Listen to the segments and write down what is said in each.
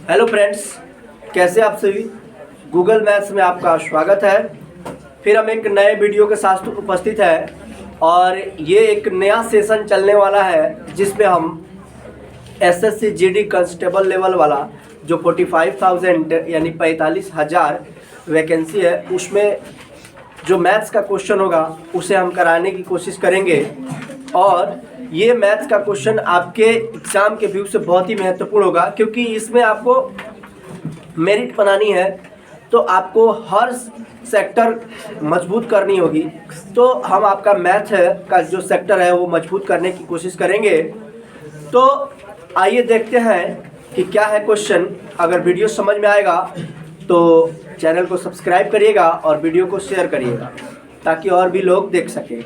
Hello friends, कैसे आप सभी। गूगल मैथ्स में आपका स्वागत है। फिर हम एक नए वीडियो के साथ उपस्थित हैं और ये एक नया सेशन चलने वाला है जिसमें हम एसएससी जीडी कांस्टेबल लेवल वाला जो 45,000 यानी 45,000 वैकेंसी है, उसमें जो मैथ्स का क्वेश्चन होगा उसे हम कराने की कोशिश करेंगे। और ये मैथ्स का क्वेश्चन आपके एग्ज़ाम के व्यू से बहुत ही महत्वपूर्ण होगा, क्योंकि इसमें आपको मेरिट बनानी है तो आपको हर सेक्टर मजबूत करनी होगी। तो हम आपका मैथ का जो सेक्टर है वो मजबूत करने की कोशिश करेंगे। तो आइए देखते हैं कि क्या है क्वेश्चन। अगर वीडियो समझ में आएगा तो चैनल को सब्सक्राइब करिएगा और वीडियो को शेयर करिएगा ताकि और भी लोग देख सकें।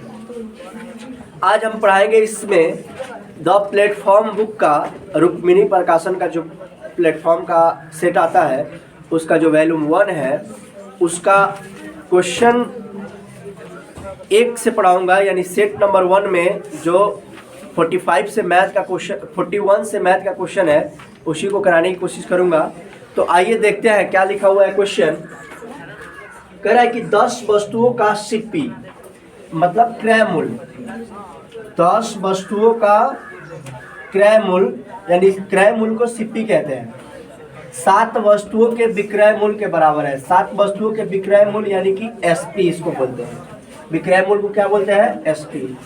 आज हम पढ़ाएंगे इसमें द प्लेटफॉर्म बुक का रुक्मिणी प्रकाशन का जो प्लेटफॉर्म का सेट आता है उसका जो वॉल्यूम 1 है उसका क्वेश्चन 1 से पढ़ाऊंगा, यानी सेट नंबर 1 में जो 45 से मैथ का क्वेश्चन 41 से मैथ का क्वेश्चन है उसी को कराने की कोशिश करूंगा। तो आइए देखते हैं क्या लिखा हुआ है। क्वेश्चन कह रहा है कि 10 वस्तुओं का सीपी मतलब क्रय मूल्य, 10 वस्तुओं का क्रय मूल्य यानी क्रय मूल्य को सीपी कहते हैं, 7 वस्तुओं के विक्रय मूल्य के बराबर है। 7 वस्तुओं के विक्रय मूल्य यानी कि एसपी इसको बोलते हैं। विक्रय मूल्य को क्या बोलते हैं? एसपी।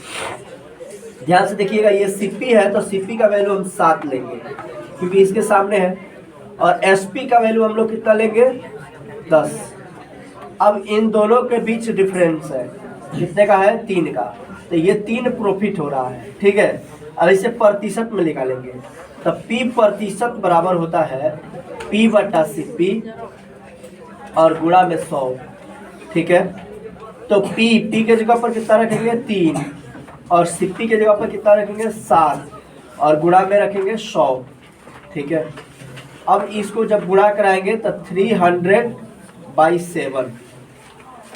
ध्यान से देखिएगा, ये सीपी है तो सीपी का वैल्यू हम 7 लेंगे क्योंकि इसके सामने है, और एसपी का वैल्यू हम लोग कितना लेंगे? 10। अब इन दोनों के बीच डिफरेंस है, कितने का है? 3 का। तो ये 3 प्रॉफिट हो रहा है, ठीक है। अब इसे प्रतिशत में निकालेंगे तो P प्रतिशत बराबर होता है P बटा सीपी और गुणा में 100, ठीक है। तो P के जगह पर कितना रखेंगे? 3 और सीपी के जगह पर कितना रखेंगे? 7 और गुणा में रखेंगे 100, ठीक है। अब इसको जब गुणा कराएंगे तो 300/7।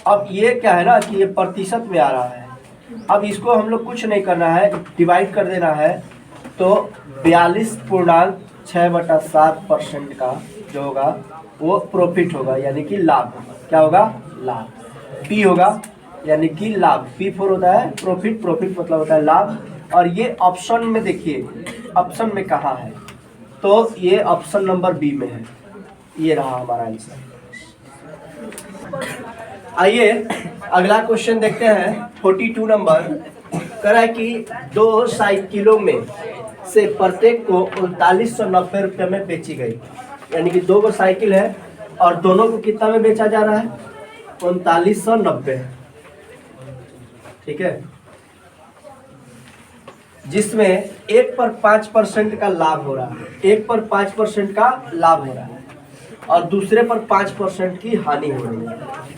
अब ये क्या है ना कि ये प्रतिशत में आ रहा है। अब इसको हम लोग कुछ नहीं करना है, डिवाइड कर देना है तो 42.6/7% का जो होगा वो प्रॉफिट होगा यानी कि लाभ होगा। क्या होगा? लाभ। पी होगा यानी कि लाभ। P4 होता है प्रॉफिट, प्रॉफिट मतलब होता है लाभ। और ये ऑप्शन में देखिए, ऑप्शन में कहाँ है? तो ये ऑप्शन नंबर बी में है। ये रहा हमारा आंसर। आइए अगला क्वेश्चन देखते हैं। 42 नंबर कह रहा है कि 2 साइकिलों में से प्रत्येक को 3990 रुपये में बेची गई, यानी कि 2 साइकिल है और दोनों को कितना में बेचा जा रहा है? 3990, ठीक है। जिसमें एक पर 5% का लाभ हो रहा है, एक पर 5% का लाभ हो रहा है और दूसरे पर 5% की हानि हो रही है,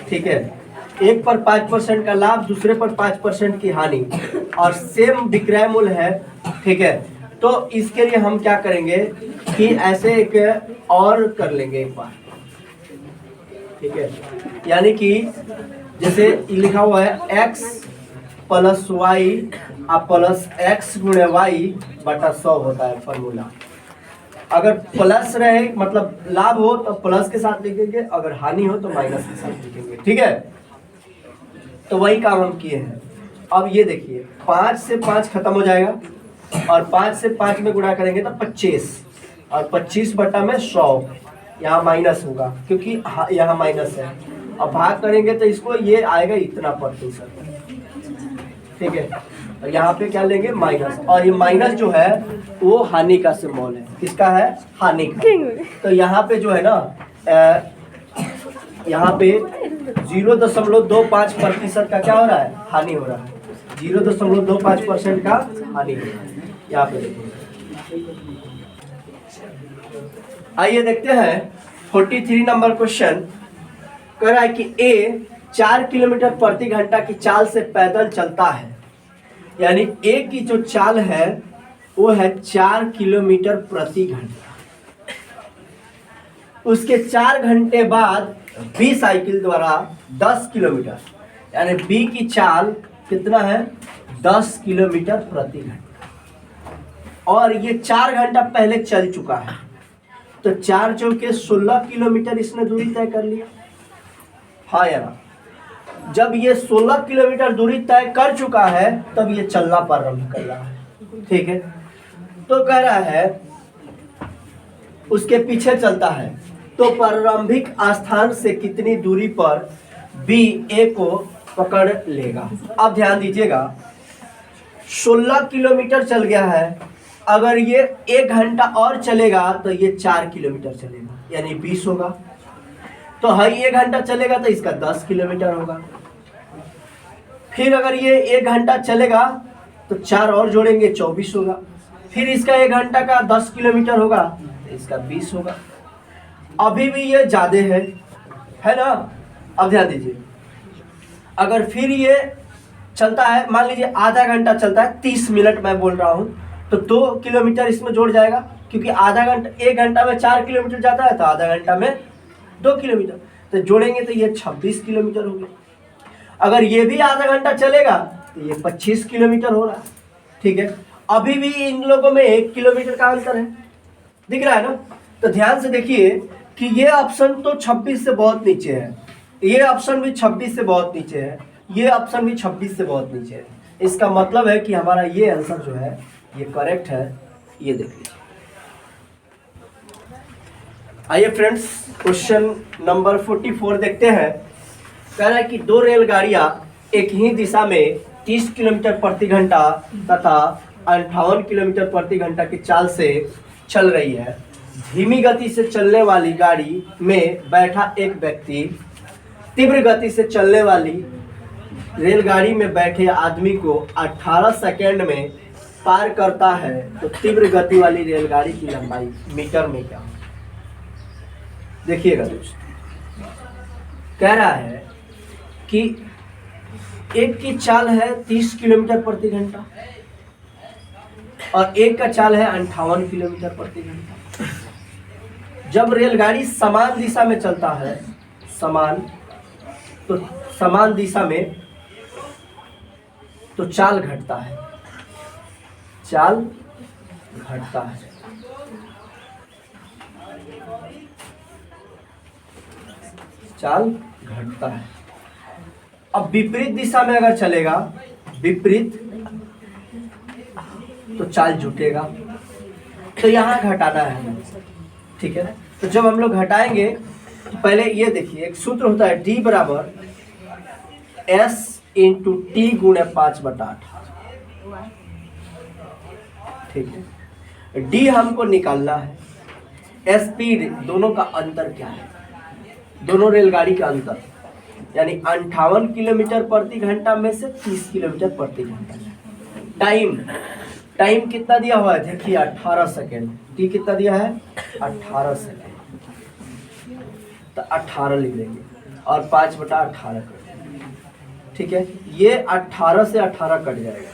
ठीक है। एक पर 5% का लाभ, दूसरे पर 5% की हानि और सेम विक्रय मूल्य है, ठीक है। तो इसके लिए हम क्या करेंगे कि ऐसे एक और कर लेंगे एक बार, ठीक है। यानी कि जैसे लिखा हुआ है x plus y plus x गुणे वाई बटा 100 होता है फॉर्मूला। अगर प्लस रहे मतलब लाभ हो तो प्लस के साथ लिखेंगे, अगर हानि हो तो माइनस के साथ लिखेंगे, ठीक है। तो वही काम हम किए हैं। अब ये देखिए 5 से 5 खत्म हो जाएगा और 5 से 5 में गुणा करेंगे तो 25 और 25 बटा में 100, यहाँ माइनस होगा क्योंकि यहाँ माइनस है। अब भाग करेंगे तो इसको ये आएगा इतना प्रतिशत, ठीक है। और यहाँ पे क्या लेंगे? माइनस। और ये माइनस जो है वो हानि का सिंबल है। किसका है? हानि का। तो यहाँ पे जो है ना यहाँ पे 0.25% का क्या हो रहा है? हानि हो रहा है। 0.25% का हानि हो रहा है यहाँ पे देखिए। आइए देखते हैं 43 नंबर क्वेश्चन कह रहा है कि A 4 किलोमीटर प्रति घंटा की चाल से पैदल चलता है, यानी A की जो चाल है वो है 4 किलोमीटर प्रति घंटा। उसके 4 घंटे बाद B साइकिल द्वारा 10 किलोमीटर, यानी B की चाल कितना है? 10 किलोमीटर प्रति घंटा, और ये 4 घंटा पहले चल चुका है। तो 4 चौके 16 किलोमीटर इसने दूरी तय कर लिया। हाँ या ना? जब ये 16 किलोमीटर दूरी तय कर चुका है तब ये चलना प्रारंभ कर रहा है। ठीक है, तो कह रहा है उसके पीछे चलता है तो प्रारंभिक स्थान से कितनी दूरी पर बी ए को पकड़ लेगा। अब ध्यान दीजिएगा, 16 किलोमीटर चल गया है, अगर ये 1 घंटा और चलेगा तो ये 4 किलोमीटर चलेगा, यानी 20 होगा। तो है 1 घंटा चलेगा तो इसका 10 किलोमीटर होगा। फिर अगर ये 1 घंटा चलेगा तो 4 और जोड़ेंगे 24 होगा। फिर इसका 1 घंटा का 10 किलोमीटर होगा तो इसका 20 होगा। अभी भी ये ज्यादा है ना। अब ध्यान दीजिए, अगर फिर ये चलता है, मान लीजिए आधा घंटा चलता है, 30 मिनट मैं बोल रहा हूँ, तो 2 किलोमीटर इसमें जोड़ जाएगा, क्योंकि आधा घंटा 1 घंटा में 4 किलोमीटर जाता है तो आधा घंटा में 2 किलोमीटर, तो जोड़ेंगे तो ये 26 किलोमीटर हो गया। अगर ये भी आधा घंटा चलेगा तो ये 25 किलोमीटर हो रहा है। ठीक है, अभी भी इन लोगों में 1 किलोमीटर का अंतर है, दिख रहा है ना। तो ध्यान से देखिए कि ये ऑप्शन तो 26 से बहुत नीचे है, ये ऑप्शन भी 26 से बहुत नीचे है, ये ऑप्शन भी 26 से बहुत नीचे है। इसका मतलब है कि हमारा ये आंसर जो है ये करेक्ट है। ये देख लीजिए। आइए फ्रेंड्स, क्वेश्चन नंबर 44 देखते हैं। कह रहा है कि 2 रेलगाड़ियां एक ही दिशा में 30 किलोमीटर प्रति घंटा तथा 58 किलोमीटर प्रति घंटा की चाल से चल रही है। धीमी गति से चलने वाली गाड़ी में बैठा एक व्यक्ति तीव्र गति से चलने वाली रेलगाड़ी में बैठे आदमी को 18 सेकेंड में पार करता है, तो तीव्र गति वाली रेलगाड़ी की लंबाई मीटर में क्या? देखिएगा दोस्तों, कह रहा है कि एक की चाल है 30 किलोमीटर प्रति घंटा और एक का चाल है 58 किलोमीटर प्रति घंटा। जब रेलगाड़ी समान दिशा में चलता है, समान दिशा में, तो चाल घटता है, चाल घटता है। चाल घटता है। अब विपरीत दिशा में अगर चलेगा, विपरीत, तो चाल जुटेगा। तो यहाँ घटाना है, ठीक है। तो जब हम लोग घटाएंगे तो पहले ये देखिए, एक सूत्र होता है D बराबर S इंटू T गुणे 5/8। ठीक है, D हमको निकालना है। स्पीड, दोनों का अंतर क्या है, दोनों रेलगाड़ी का अंतर, यानी 58 किलोमीटर प्रति घंटा में से 30 किलोमीटर प्रति घंटा। टाइम कितना दिया हुआ है, देखिए 18 सेकेंड। टी कितना दिया है, 18 सेकेंड। तो 18 लिख देंगे और 5/18 कर देंगे। ठीक है, ये 18 से 18 कट जाएगा।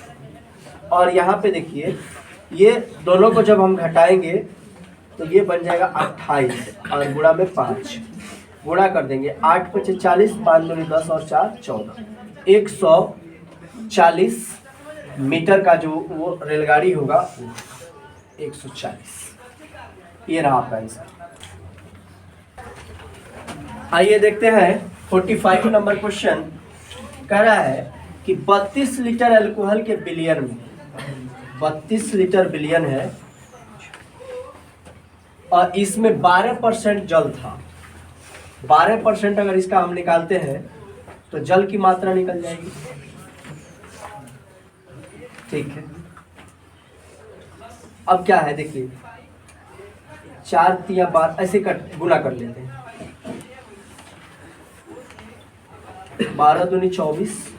और यहाँ पे देखिए, ये दोनों को जब हम घटाएंगे तो ये बन जाएगा 28 और गुणा में 5 गुणा कर देंगे। 8 × 5 = 40, 5 × 10 और 4 = 14। 140 मीटर का जो वो रेलगाड़ी होगा 140। ये रहा आपका आंसर। आइए देखते हैं 45 नंबर क्वेश्चन। कह रहा है कि 32 लीटर अल्कोहल के बिलियन में, 32 लीटर बिलियन है और इसमें 12% जल था। 12% अगर इसका हम निकालते हैं तो जल की मात्रा निकल जाएगी। ठीक है, अब क्या है देखिए, 4 या 12 ऐसे गुना कर लेते हैं। 12 दूनी 24,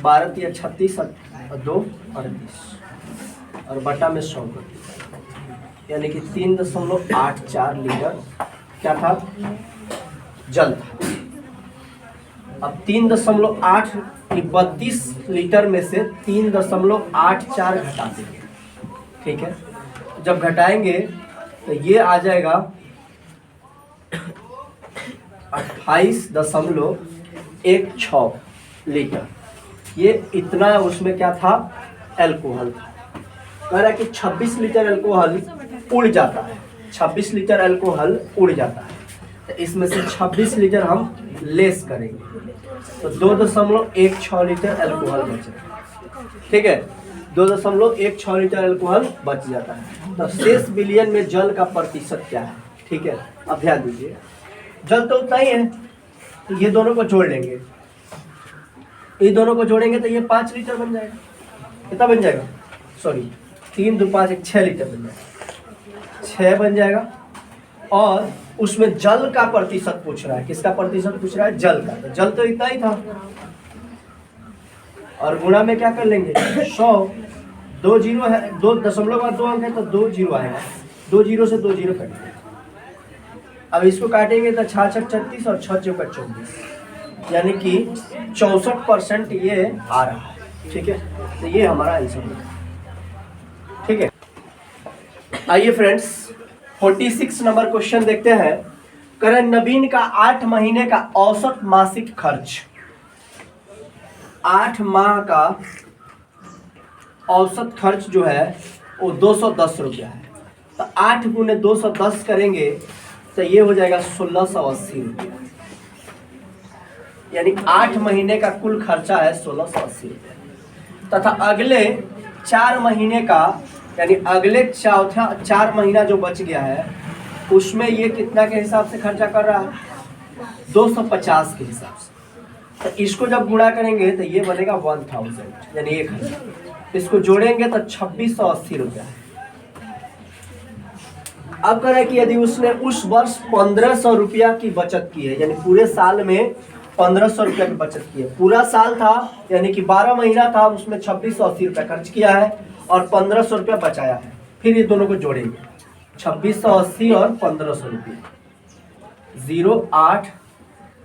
12 या 36 और 2 38 और बटा में 100 कर दिया, यानी कि 3.84 लीटर क्या था, जल था। अब 3.8 की 32 लीटर में से 3.84 घटा देंगे। ठीक है, जब घटाएंगे तो ये आ जाएगा 28.16 लीटर। ये इतना उसमें क्या था, अल्कोहल था। कह रहा है कि 26 लीटर अल्कोहल उड़ जाता है। 26 लीटर अल्कोहल उड़ जाता है, तो इसमें से 26 लीटर हम लेस करेंगे, तो 2.16 लीटर अल्कोहल बचेगा। ठीक है, 2.16 लीटर अल्कोहल बच जाता है। तो शेष विलयन में जल का प्रतिशत क्या है? ठीक है, अब ध्यान दीजिए, जल तो उतना ही है, तो ये दोनों को जोड़ लेंगे, ये दोनों को जोड़ेंगे तो ये 5 लीटर बन जाएगा। कितना बन जाएगा? सॉरी, 3 2 5 1 6 लीटर बन जाएगा, 6 बन जाएगा। और उसमें जल का प्रतिशत पूछ रहा है, किसका प्रतिशत पूछ रहा है? जल का। तो जल तो इतना ही था, और गुणा में क्या कर लेंगे? 100, 2 जीरो है, 2.2 अंक है तो 2 जीरो आएगा, 2 जीरो से 2 जीरो कटेंगे। अब इसको काटेंगे तो 6 6 36 और 6 चौका 24, यानी कि 64% ये आ रहा है। ठीक है, तो ये हमारा आंसर है। ठीक है, आइए फ्रेंड्स 46 नंबर क्वेश्चन देखते हैं। करण नवीन का 8 महीने का औसत मासिक खर्च, 8 माह का औसत खर्च जो है वो 210 रुपया है। तो 8 गुने 210 करेंगे तो ये हो जाएगा 1680 रुपया, यानी 8 महीने का कुल खर्चा है 1680 रुपया। तथा अगले 4 महीने का, यानी अगले 4 महीना जो बच गया है उसमें ये कितना के हिसाब से खर्चा कर रहा है? 250 के हिसाब से। तो इसको जब गुणा करेंगे तो ये बनेगा 1000, यानी ये खर्चा। इसको जोड़ेंगे तो 2680 रुपया है। अब कह रहा है कि यदि उसने उस वर्ष 1500 रुपया की बचत की है, यानी पूरे साल में 1500 रुपया की बचत की है, पूरा साल था यानी कि 12 महीना था, उसमें 2680 रुपया खर्च किया है और 1500 रुपया बचाया है। फिर ये दोनों को जोड़ेंगे, 2680 और 1500 रुपया, 0 8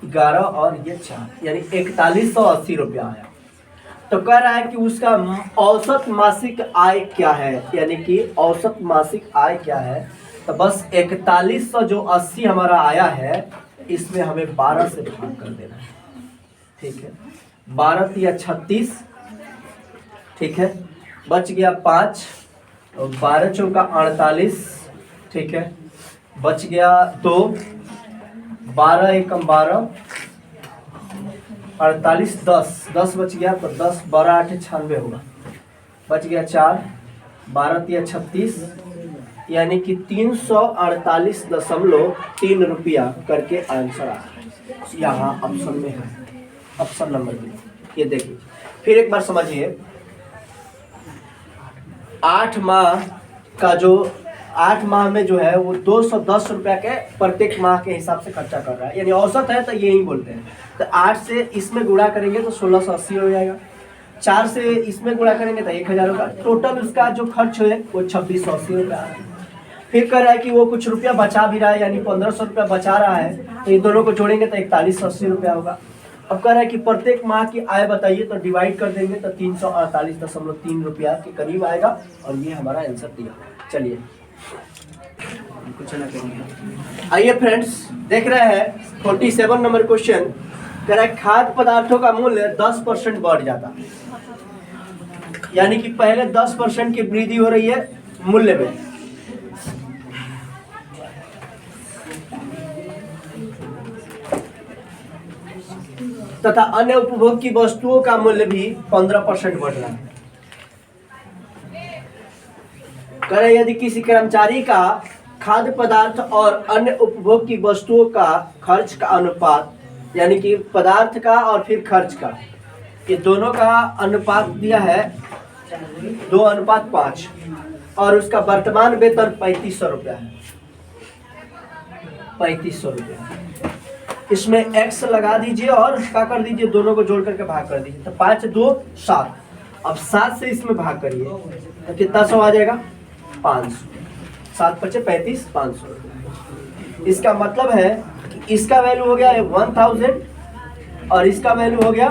11 और ये 4, यानी 4180 रुपया आया। तो कह रहा है कि उसका औसत मासिक आय क्या है, यानी कि औसत मासिक आय क्या है? तो बस 4100 जो 80 हमारा आया है इसमें हमें 12 से भाग कर देना है। ठीक है, 12 या 36, ठीक है, बच गया 5 और 12 चौका 48, ठीक है, बच गया 2, 12 एकम 12, 48 10 बच गया, तो 10 12 8 96 होगा, बच गया 4, 12 या 36, यानी कि 348.3 रुपया करके आंसर आ रहा है यहाँ ऑप्शन में है, ऑप्शन नंबर बी। ये देखिए, फिर एक बार समझिए, 8 माह का जो 8 माह में जो है वो 210 रुपया के प्रत्येक माह के हिसाब से खर्चा कर रहा है, यानी औसत है तो यही बोलते हैं। तो 8 से इसमें गुणा करेंगे तो 1680 हो जाएगा, 4 से इसमें गुणा करेंगे तो 1000 होगा, टोटल उसका जो खर्च है वो 2680 रुपया है। फिर कह रहा है कि वो कुछ रुपया बचा भी रहा है, यानी 1500 रुपया बचा रहा है, तो ये दोनों को जोड़ेंगे तो 4180 रुपया होगा। अब कह रहा है कि प्रत्येक माह की आय बताइए, तो डिवाइड कर देंगे तो 348.3 रुपया के करीब आएगा, और ये हमारा आंसर दिया। चलिए कुछ ना करेंगे। आइए फ्रेंड्स देख रहे हैं 47 नंबर क्वेश्चन। कह रहा है खाद्य पदार्थों का मूल्य 10% बढ़ जाता है, यानी कि पहले 10% की वृद्धि हो रही है मूल्य में, तथा अन्य उपभोग की वस्तुओं का मूल्य भी 15% बढ़ रहा है। करें यदि किसी कर्मचारी का खाद्य पदार्थ और अन्य उपभोग की वस्तुओं का खर्च का अनुपात, यानी कि पदार्थ का और फिर खर्च का, ये दोनों का अनुपात दिया है 2:5, और उसका वर्तमान वेतन 3500 रुपया है, 3500 रुपया। इसमें x लगा दीजिए और क्या कर दीजिए, दोनों को जोड़ करके भाग कर दीजिए, तो 5 2 7। अब 7 से इसमें भाग करिए तो कितना 100 आ जाएगा? 500, 7 5 35, 500। इसका मतलब है कि इसका वैल्यू हो गया 1000 और इसका वैल्यू हो गया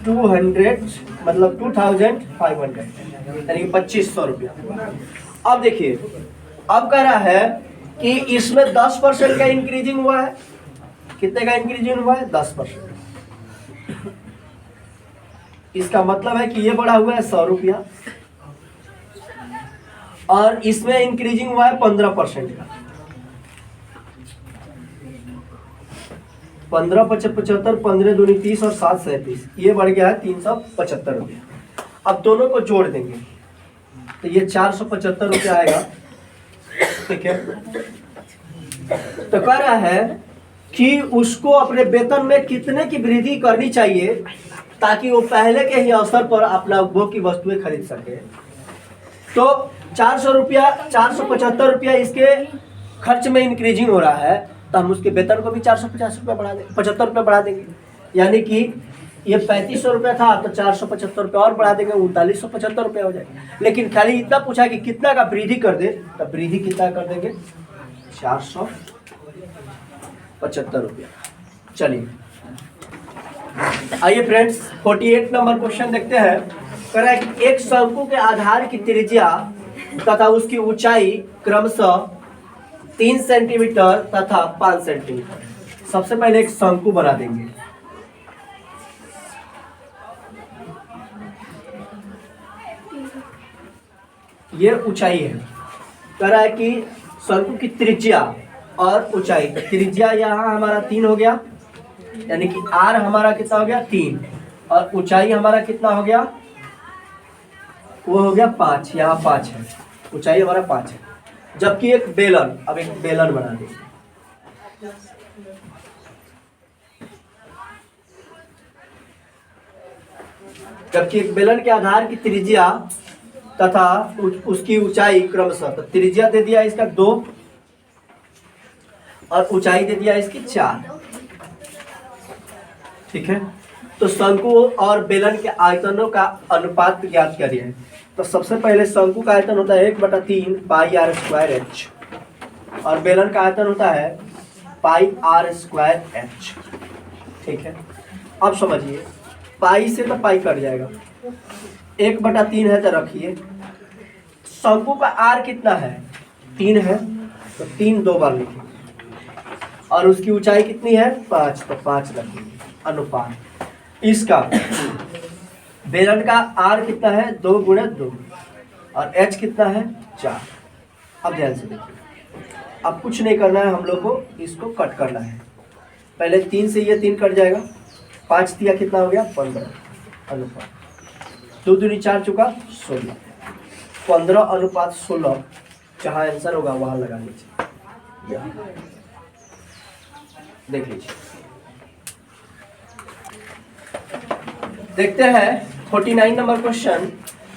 200, मतलब 2500, यानी 2500 रुपया। अब देखिए, अब कह रहा है कि इसमें 10% का इंक्रीजिंग हुआ है। कितने का इंक्रीजिंग हुआ है? 10%। इसका मतलब है कि ये बढ़ा हुआ है 100 रुपया, और इसमें इंक्रीजिंग हुआ है 15% का, 15 पचहत्तर 75, 15 दूनी 30 और 7 37, ये बढ़ गया है 375 रुपया। अब दोनों को जोड़ देंगे तो ये 475 रुपया आएगा। ठीक है, तो कह रहा है कि उसको अपने वेतन में कितने की वृद्धि करनी चाहिए ताकि वो पहले के ही अवसर पर अपना उपभोग की वस्तुएं खरीद सके। तो 475 रुपया इसके खर्च में इंक्रीजिंग हो रहा है, तो हम उसके वेतन को भी 450 रुपया बढ़ा देंगे, 75 रुपया बढ़ा देंगे। यानी कि ये 3500 रुपया था तो 475 रुपया और बढ़ा देंगे, 3975 रुपया हो जाएगा। लेकिन खाली इतना पूछा कि कितना का वृद्धि कर दे, तो वृद्धि कितना कर देंगे, 475 रुपया। चलिए आइए फ्रेंड्स 48 नंबर क्वेश्चन देखते हैं। कह रहा है कि एक शंकु के आधार की त्रिज्या तथा उसकी ऊंचाई क्रमशः 3 सेंटीमीटर तथा 5 सेंटीमीटर। सबसे पहले एक शंकु बना देंगे। ये ऊंचाई है। कह रहा है कि शंकु की त्रिज्या और ऊंचाई, त्रिज्या यहाँ हमारा 3 हो गया, यानी कि आर हमारा कितना हो गया 3, और ऊंचाई हमारा कितना हो गया, वो हो गया 5, यहाँ 5 है, ऊंचाई हमारा 5 है। जबकि एक बेलन, अब एक बेलन बना देंगे। जबकि एक बेलन के आधार की त्रिज्या तथा उसकी ऊंचाई क्रमशः, तो त्रिज्या दे दिया इसका 2 और ऊंचाई दे दिया इसकी 4। ठीक है, तो शंकु और बेलन के आयतनों का अनुपात ज्ञात करिए। तो सबसे पहले शंकु का आयतन होता है 1/3 पाई आर स्क्वायर एच, और बेलन का आयतन होता है पाई आर स्क्वायर एच। ठीक है, अब समझिए पाई से तो पाई कट जाएगा, 1/3 है तो रखिए। शंकु का आर कितना है, 3 है, तो 3 2 बार लिखिए, और उसकी ऊंचाई कितनी है 5, तो 5 रखिए। अनुपात इसका बेलन का आर कितना है 2 × 2 और एच कितना है 4। अब ध्यान से देखिए, अब कुछ नहीं करना है, हम लोग को इसको कट करना है। पहले 3 से ये 3 कट जाएगा, 5 दिया कितना हो गया 15। अनुपात 2 दूनी 4 चुका 16, 15/16। जहाँ आंसर होगा वहां लगा लीजिए, देख लीजिए। देखते हैं 49 नंबर क्वेश्चन।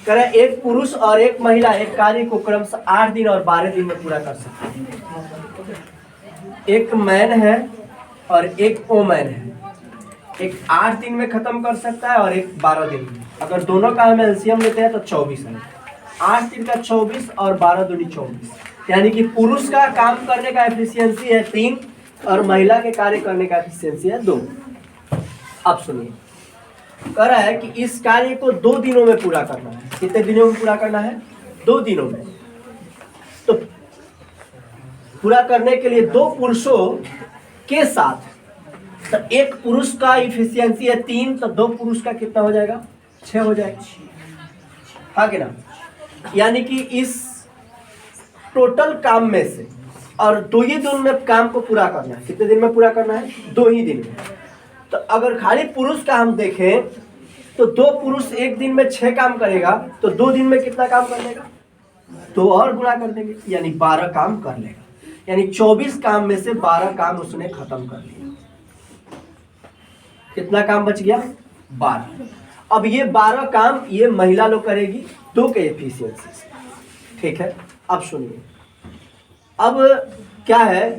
कह रहा है एक पुरुष और एक महिला एक कार्य को क्रमशः 8 दिन और 12 दिन में पूरा कर सकते हैं। एक मैन है और एक वोमैन है, एक 8 दिन में खत्म कर सकता है और एक 12 दिन में। अगर दोनों का हम एलसीएम लेते हैं तो 24 है। 8 दिन का 24 और 12 दूनी 24, यानी कि पुरुष का काम करने का एफिशिएंसी है 3 और महिला के कार्य करने का एफिशिएंसी है 2। अब सुनिए, कह रहा है कि इस कार्य को 2 दिनों में पूरा करना है। कितने दिनों में पूरा करना है, 2 दिनों में। तो पूरा करने के लिए 2 पुरुषों के साथ, तो एक पुरुष का इफिशियंसी है 3, तो 2 पुरुष का कितना हो जाएगा 6 हो जाएगा, हाँ कि ना। यानी कि इस टोटल काम में से और 2 ही दिन में काम को पूरा करना है। कितने दिन में पूरा करना है, 2 ही दिन में। तो अगर खाली पुरुष का हम देखें तो 2 पुरुष एक दिन में 6 काम करेगा, तो 2 दिन में कितना काम कर लेगा, 2 और गुणा कर देंगे, यानी 12 काम कर लेगा। यानी 24 काम में से 12 काम उसने खत्म कर लिया। कितना काम बच गया, 12। अब ये 12 काम ये महिला लोग करेगी 2 के एफिशिएंसी से। ठीक है, अब सुनिए, अब क्या है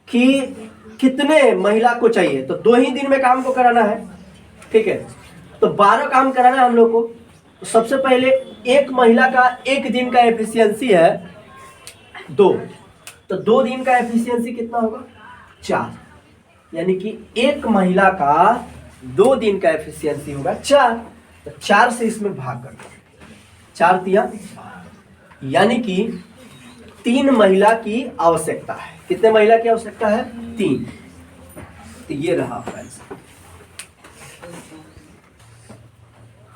कि कितने महिला को चाहिए, तो 2 ही दिन में काम को कराना है। ठीक है, तो 12 काम कराना है हम लोग को। तो सबसे पहले एक महिला का 1 दिन का एफिशिएंसी है 2, तो 2 दिन का एफिशिएंसी कितना होगा 4, यानी कि एक महिला का 2 दिन का एफिशिएंसी होगा 4। तो 4 से इसमें भाग कर दो, 4 दिया, यानी कि 3 महिला की आवश्यकता है। कितने महिला की आवश्यकता है, 3। तो ये रहा फ्रेंड्स,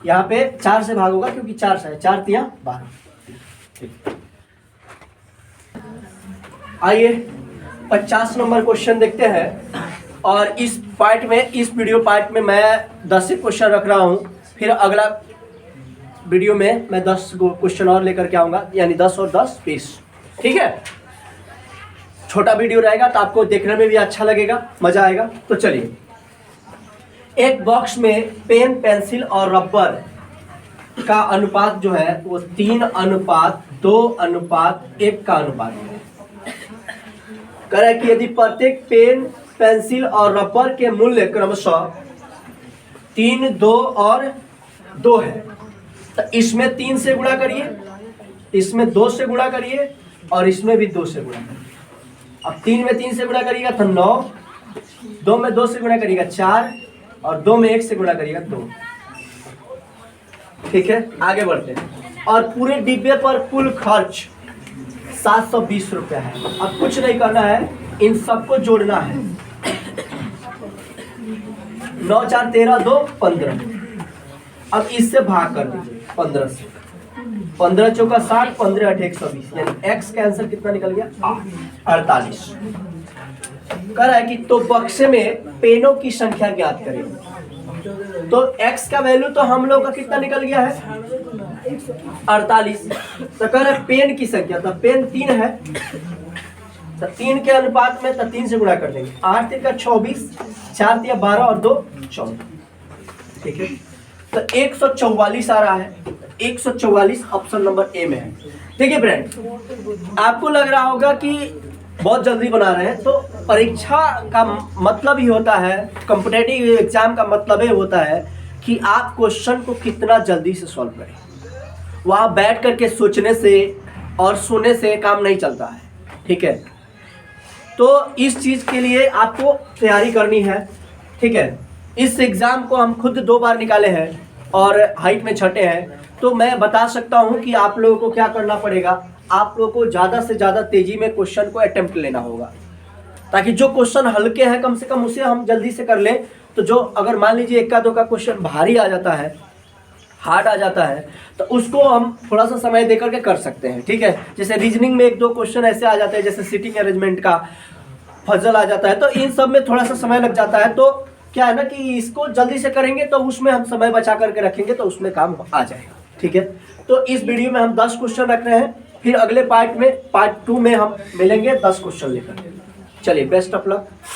यहाँ पे 4 से भाग होगा क्योंकि 4 से है, 4 दिया 12। आइए 50 नंबर क्वेश्चन देखते हैं। और इस पार्ट में, इस वीडियो पार्ट में मैं 10 ही क्वेश्चन रख रहा हूँ। फिर अगला वीडियो में मैं 10 क्वेश्चन और लेकर के आऊँगा, यानी 10 और 10 20। ठीक है, छोटा वीडियो रहेगा तो आपको देखने में भी अच्छा लगेगा, मज़ा आएगा। तो चलिए, एक बॉक्स में पेन, पेंसिल और रबर का अनुपात जो है वो 3:2:1 का अनुपात है। कह रहा है कि यदि प्रत्येक पेन, पेंसिल और रबर के मूल्य क्रमशः 3, 2 और 2 है, तो इसमें 3 से गुणा करिए, इसमें 2 से गुणा करिए और इसमें भी 2 से गुणा करिए। अब 3 में 3 से गुणा करिएगा तो 9, 2 में 2 से गुणा करिएगा 4 और 2 में 1 से गुणा करिएगा 2। ठीक है, आगे बढ़ते हैं। और पूरे डिब्बे पर कुल खर्च 720 रुपया है। अब कुछ नहीं करना है, इन सबको जोड़ना है। 9 4 13 2 15। अब इससे भाग कर दीजिए 15 से। 15 चौका 60, 15 8 120, यानी x का आंसर कितना निकल गया? 48। कह रहा है कि तो बक्से में पेनों की संख्या ज्ञात करें। तो x का वैल्यू तो हम लोग का कितना निकल गया है? 48। तो कह रहा है पेन की संख्या, तो पेन 3 है, तो 3 के अनुपात में तो 3 से गुणा कर देंगे। 8 3 का 24, 4 3 12 और 2 14। ठीक है, तो 144 आ रहा है। 144 ऑप्शन नंबर ए में है। ठीक है फ्रेंड, आपको लग रहा होगा कि बहुत जल्दी बना रहे हैं, तो परीक्षा का मतलब ही होता है, कॉम्पिटिटिव एग्जाम का मतलब ही होता है कि आप क्वेश्चन को कितना जल्दी से सॉल्व करें। वहाँ बैठ करके सोचने से और सुनने से काम नहीं चलता है। ठीक है, तो इस चीज़ के लिए आपको तैयारी करनी है। ठीक है, इस एग्ज़ाम को हम खुद 2 बार निकाले हैं और हाइट में छठे हैं, तो मैं बता सकता हूं कि आप लोगों को क्या करना पड़ेगा। आप लोगों को ज़्यादा से ज़्यादा तेज़ी में क्वेश्चन को अटेम्प्ट लेना होगा, ताकि जो क्वेश्चन हल्के हैं कम से कम उसे हम जल्दी से कर लें। तो जो अगर मान लीजिए 1 का 2 का क्वेश्चन भारी आ जाता है, हार्ड आ जाता है, तो उसको हम थोड़ा सा समय देकर के कर सकते हैं। ठीक है, जैसे रीजनिंग में 1-2 क्वेश्चन ऐसे आ जाते हैं, जैसे सिटिंग अरेंजमेंट का पजल आ जाता है, तो इन सब में थोड़ा सा समय लग जाता है। तो क्या है ना कि इसको जल्दी से करेंगे तो उसमें हम समय बचा करके रखेंगे, तो उसमें काम आ जाएगा। ठीक है, तो इस वीडियो में हम 10 क्वेश्चन रख रहे हैं, फिर अगले पार्ट में, पार्ट 2 में हम मिलेंगे 10 क्वेश्चन लेकर। चलिए, बेस्ट ऑफ लक।